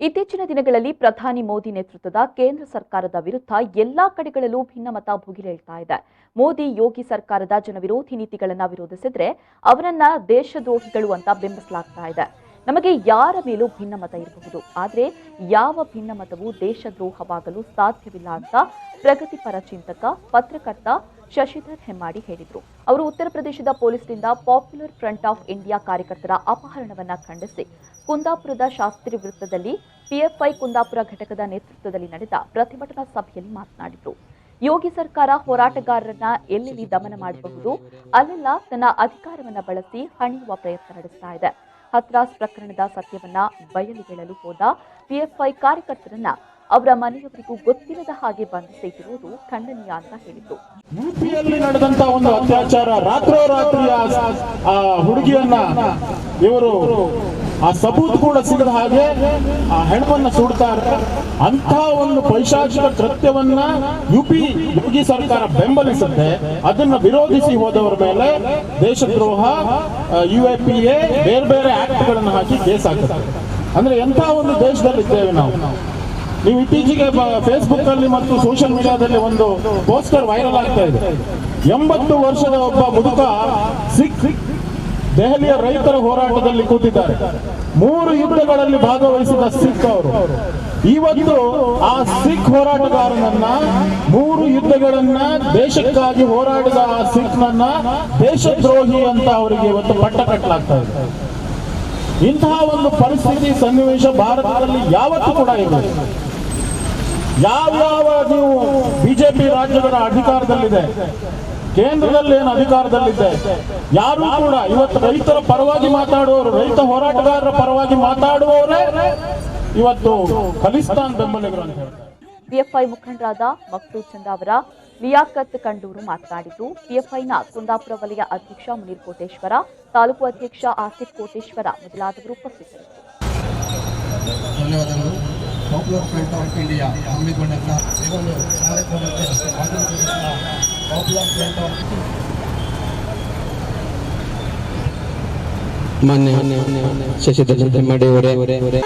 ಇತ್ತೀಚಿನ ದಿನಗಳಲ್ಲಿ ಪ್ರಧಾನಿ ಮೋದಿ ನೇತೃತ್ವದ ಕೇಂದ್ರ ಸರ್ಕಾರದ ವಿರುದ್ಧ ಎಲ್ಲಾ ಕಡೆಗಳಲ್ಲೂ ಭಿನ್ನಮತ ಭುಗಿಲೇಳ್ತಾ ಇದೆ. ಮೋದಿ ಯೋಗಿ ಸರ್ಕಾರದ ಜನವಿರೋಧಿ ನೀತಿಗಳನ್ನು ವಿರೋಧಿಸಿದ್ರೆ ಅವರನ್ನ ದೇಶದ್ರೋಹಿಗಳು ಅಂತ ಬಿಂಬಿಸಲಾಗ್ತಾ ಇದೆ. ನಮಗೆ ಯಾರ ಮೇಲೂ ಭಿನ್ನಮತ ಇರಬಹುದು, ಆದರೆ ಯಾವ ಭಿನ್ನಮತವೂ ದೇಶದ್ರೋಹವಾಗಲು ಸಾಧ್ಯವಿಲ್ಲ ಅಂತ ಪ್ರಗತಿಪರ ಚಿಂತಕ, ಪತ್ರಕರ್ತ ಶಶಿಧರ್ ಹೆಮ್ಮಾಡಿ ಹೇಳಿದರು. ಅವರು ಉತ್ತರ ಪ್ರದೇಶದ ಪೊಲೀಸರಿಂದ ಪಾಪ್ಯುಲರ್ ಫ್ರಂಟ್ ಆಫ್ ಇಂಡಿಯಾ ಕಾರ್ಯಕರ್ತರ ಅಪಹರಣವನ್ನ ಖಂಡಿಸಿ ಕುಂದಾಪುರದ ಶಾಸ್ತ್ರಿ ವೃತ್ತದಲ್ಲಿ ಪಿಎಫ್ಐ ಕುಂದಾಪುರ ಘಟಕದ ನೇತೃತ್ವದಲ್ಲಿ ನಡೆದ ಪ್ರತಿಭಟನಾ ಸಭೆಯಲ್ಲಿ ಮಾತನಾಡಿದರು. ಯೋಗಿ ಸರ್ಕಾರ ಹೋರಾಟಗಾರರನ್ನ ಎಲ್ಲೆಲ್ಲಿ ದಮನ ಮಾಡಬಹುದು ಅಲ್ಲೆಲ್ಲ ತನ್ನ ಅಧಿಕಾರವನ್ನ ಬಳಸಿ ಹಣಿಯುವ ಪ್ರಯತ್ನ ನಡೆಸ್ತಾ ಇದೆ. ಹತ್ರಾಸ್ ಪ್ರಕರಣದ ಸತ್ಯವನ್ನ ಬಯಲಿಗೆಳಲು ಹೋದ ಪಿಎಫ್ಐ ಕಾರ್ಯಕರ್ತರನ್ನ ಅವರ ಮನೆಯವರಿಗೂ ಗೊತ್ತಿಲ್ಲದ ಹಾಗೆ ಬಂಧಿಸಿರುವುದು ಖಂಡನೀಯ ಅಂತ ಹೇಳಿದ್ರು. ಯುಪಿಯಲ್ಲಿ ನಡೆದಂತ ಒಂದು ಅತ್ಯಾಚಾರ, ರಾತ್ರೋರಾತ್ರಿ ಆ ಹುಡುಗಿಯನ್ನ ಇವರು ಆ ಸಬೂತ್ ಕೂಡ ಸಿಗದ ಹಾಗೆ ಆ ಹೆಣ್ಣನ್ನ ಸುಡ್ತಾ ಇರ್ತಾರೆ. ಅಂತ ಒಂದು ಪೈಶಾಚಿಕ ಕೃತ್ಯವನ್ನ ಯೋಗಿ ಸರ್ಕಾರ ಬೆಂಬಲಿಸುತ್ತೆ. ಅದನ್ನ ವಿರೋಧಿಸಿ ಹೋದವರ ಮೇಲೆ ದೇಶದ್ರೋಹ, UAPA ಬೇರೆ ಬೇರೆ ಆಕ್ಟ್ ಗಳನ್ನು ಹಾಕಿ ಕೇಸ್ ಹಾಕ್ತಾರೆ. ಅಂದ್ರೆ ಎಂತ ಒಂದು ದೇಶದಲ್ಲಿದ್ದೇವೆ ನಾವು. ನೀವು ಇತ್ತೀಚೆಗೆ ಫೇಸ್ಬುಕ್ ಅಲ್ಲಿ ಮತ್ತು ಸೋಷಿಯಲ್ ಮೀಡಿಯಾದಲ್ಲಿ ಒಂದು ಪೋಸ್ಟರ್ ವೈರಲ್ ಆಗ್ತಾ ಇದೆ. 80 ವರ್ಷದ ಒಬ್ಬ ಮುದುಕ ಸಿಖ್ ದೆಹಲಿಯ ರೈತರ ಹೋರಾಟದಲ್ಲಿ ಕೂತಿದ್ದಾರೆ. 3 ಯುದ್ಧಗಳಲ್ಲಿ ಭಾಗವಹಿಸಿದ ಸಿಖ್ ಅವರು. ಇವತ್ತು ಆ ಸಿಖ್ ಹೋರಾಟಗಾರನನ್ನ, 3 ಯುದ್ಧಗಳನ್ನ ದೇಶಕ್ಕಾಗಿ ಹೋರಾಡಿದ ಆ ಸಿಖ್ನನ್ನ ದೇಶದ್ರೋಹಿ ಅಂತ ಅವರಿಗೆ ಇವತ್ತು ಪಟ್ಟ ಕಟ್ಟಲಾಗ್ತಾ ಇದೆ. ಇಂತಹ ಒಂದು ಪರಿಸ್ಥಿತಿ, ಸನ್ನಿವೇಶ ಭಾರತದಲ್ಲಿ ಯಾವತ್ತೂ ಕೂಡ ಇದೆ. ಯಾವ್ಯಾವ ನೀವು ಬಿಜೆಪಿ ರಾಜ್ಯಗಳ ಅಧಿಕಾರದಲ್ಲಿದೆ, ಕೇಂದ್ರದಲ್ಲಿ ಏನು ಅಧಿಕಾರದಲ್ಲಿದೆ, ಯಾರು ಕೂಡ ಇವತ್ತು ರೈತರ ಪರವಾಗಿ ಮಾತಾಡುವವರು, ರೈತ ಹೋರಾಟಗಾರರ ಪರವಾಗಿ ಮಾತಾಡುವವರೇ ಇವತ್ತು ಖಲಿಸ್ತಾನ್ ಬೆಂಬಲಿಗರು ಅಂತ ಹೇಳ್ತಾರೆ. ಪಿಎಫ್ಐ ಮುಖಂಡರಾದ ಮಕ್ಸೂದ್ ಚಂದ ಅವರ ಲಿಯಾಕತ್ ಕಂಡೂರು ಮಾತನಾಡಿದ್ದು, ಪಿಎಫ್ಐನ ಕುಂದಾಪುರ ವಲಯ ಅಧ್ಯಕ್ಷ ಮುನೀರ್ ಕೋಟೇಶ್ವರ, ತಾಲೂಕು ಅಧ್ಯಕ್ಷ ಆಸಿಫ್ ಕೋಟೇಶ್ವರ ಮೊದಲಾದವರು ಉಪಸ್ಥಿತರಿದ್ದರು. ಧನ್ಯವಾದಗಳು. ಪಾಪ್ಯುಲರ್ ಫ್ರಂಟ್ ಆಫ್ ಇಂಡಿಯಾ ಹಮ್ಮಿಕೊಂಡಂತ ಈ ಒಂದು ಕಾರ್ಯಕ್ರಮಕ್ಕೆ ಪಾಪ್ಯುಲರ್ ಫ್ರಂಟ್ ಆಫ್ ಮಾನ್ಯ ಶಶಿಧರ್ ಹೆಮ್ಮಾಡಿ ಅವರೇ